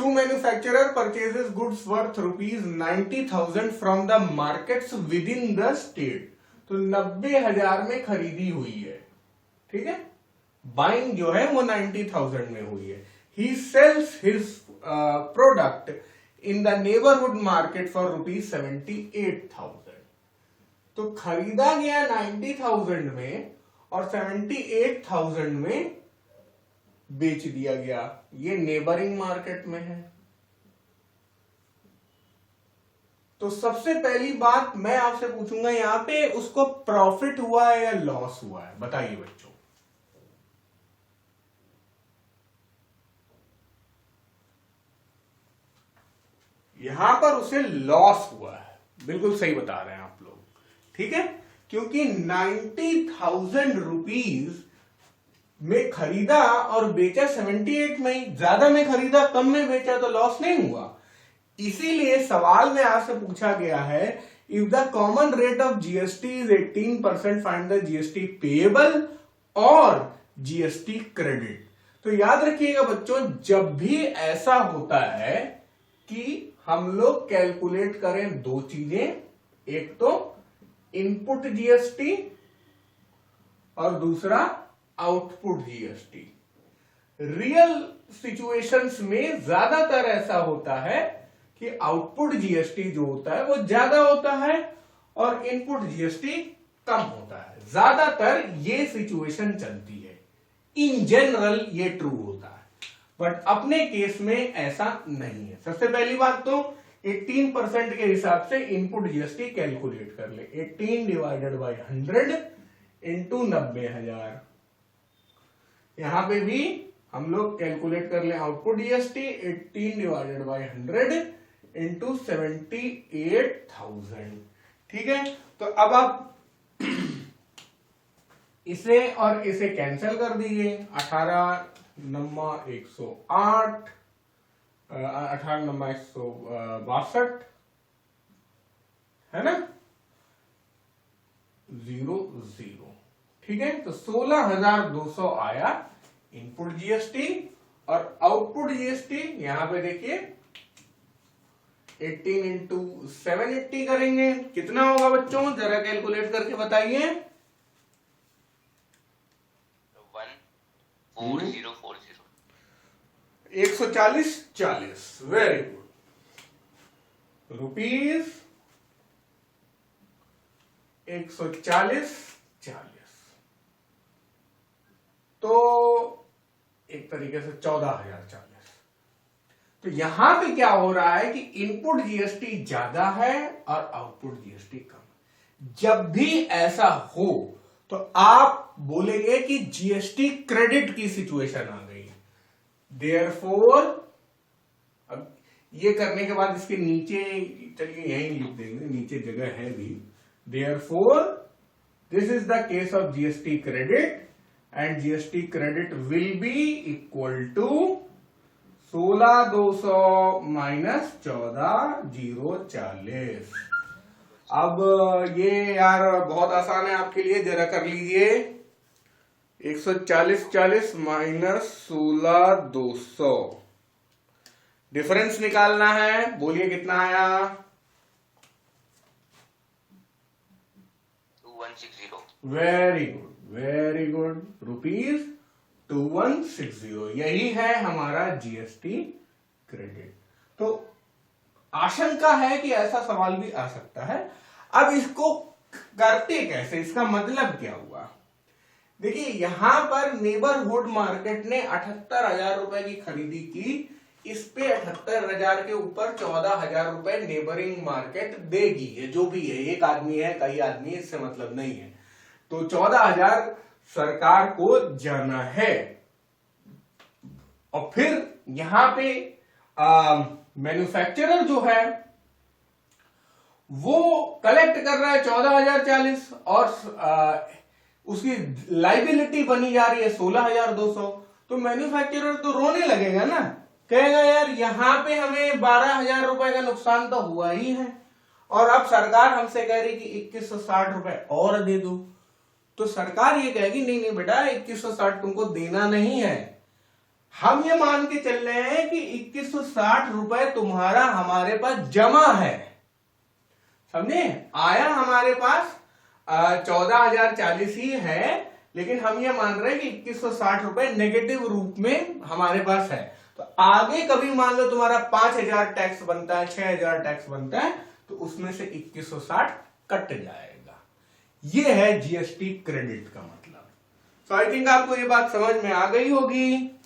True manufacturer purchases goods worth rupees 90,000 from the markets within the state. तो 90,000 में खरीदी हुई है, ठीक है। बाइंग जो है वो 90,000 में हुई है। He sells his product in the neighborhood market for rupees 78,000. तो खरीदा गया 90,000 में और 78,000 में बेच दिया गया। ये नेबरिंग मार्केट में है। तो सबसे पहली बात मैं आपसे पूछूंगा, यहां पे उसको प्रॉफिट हुआ है या लॉस हुआ है, बताइए बच्चों। यहां पर उसे लॉस हुआ है, बिल्कुल सही बता रहे हैं आप लोग, ठीक है। क्योंकि 90,000 रुपीज में खरीदा और बेचा 78 में ही, ज्यादा में खरीदा कम में बेचा तो लॉस नहीं हुआ। इसीलिए सवाल में आपसे पूछा गया है, if the common rate of GST is 18%, find the GST payable और जीएसटी क्रेडिट। तो याद रखिएगा बच्चों, जब भी ऐसा होता है कि हम लोग कैलकुलेट करें दो चीजें, एक तो इनपुट जीएसटी और दूसरा आउटपुट जीएसटी। रियल सिचुएशंस में ज्यादातर ऐसा होता है कि आउटपुट जीएसटी जो होता है वो ज्यादा होता है और इनपुट जीएसटी कम होता है। ज्यादातर ये सिचुएशन चलती है, इन जनरल ये ट्रू होता है, बट अपने केस में ऐसा नहीं है। सबसे पहली बात तो 18% के हिसाब से इनपुट जीएसटी कैलकुलेट कर ले। 18 डिवाइडेड बाई 100 इंटू 90,000। यहां पे भी हम लोग कैलकुलेट कर ले output GST 18 divided by 100 into 78,000, ठीक है। तो अब आप इसे और इसे कैंसिल कर दीजिए। 18 नम्मा 108, 18 नम्मा 162 है ना, 0 0, ठीक है। तो 16,200 आया इनपुट जीएसटी और आउटपुट जीएसटी यहां पे देखिए 18 इंटू 780 करेंगे, कितना होगा बच्चों, जरा कैलकुलेट करके बताइए। 14040 140 वेरी गुड रुपीज 140 तो एक तरीके से 14,040। तो यहां पे क्या हो रहा है कि इनपुट जीएसटी ज्यादा है और आउटपुट जीएसटी कम। जब भी ऐसा हो तो आप बोलेंगे कि जीएसटी क्रेडिट की सिचुएशन आ गई। देयरफॉर अब ये करने के बाद इसके नीचे चलिए यहीं लिख देंगे, नीचे जगह है भी। Therefore this is the case of GST credit and GST credit will be equal to 16,200 minus 14,040। अब ये यार बहुत आसान है आपके लिए, जरा कर लीजिए। 140 माइनस 16,200 डिफरेंस निकालना है, बोलिए कितना आया। 2160। Very good rupees 2160। यही है हमारा जीएसटी क्रेडिट। तो आशंका है कि ऐसा सवाल भी आ सकता है। अब इसको करते कैसे, इसका मतलब क्या हुआ। देखिए यहां पर नेबरहुड मार्केट ने 78,000 रुपए की खरीदी की, इस पे 78,000 के ऊपर 14,000 रुपए नेबरिंग मार्केट देगी। ये जो भी है, एक आदमी है कई आदमी, इससे मतलब नहीं है। तो 14,000 सरकार को जाना है। और फिर यहां पे मैन्युफैक्चरर जो है वो कलेक्ट कर रहा है 14,040 और उसकी लाइबिलिटी बनी जा रही है 16,200। तो मैन्युफैक्चरर तो रोने लगेगा ना, कहेगा यार यहां पे हमें 12,000 रुपए का नुकसान तो हुआ ही है और अब सरकार हमसे कह रही कि 2160 रुपए और दे दो। तो सरकार ये कहेगी नहीं नहीं बेटा 2160 तुमको देना नहीं है, हम ये मान के चल रहे हैं कि 2160 रुपए तुम्हारा हमारे पास जमा है, समझे? आया हमारे पास 14,040 ही है, लेकिन हम ये मान रहे हैं कि 2160 रुपए नेगेटिव रूप में हमारे पास है। तो आगे कभी मान लो तुम्हारा 5,000 टैक्स बनता है, 6,000 टैक्स बनता है, तो उसमें से 2160 कट जाएगा। ये है जीएसटी क्रेडिट का मतलब। सो आई थिंक आपको ये बात समझ में आ गई होगी।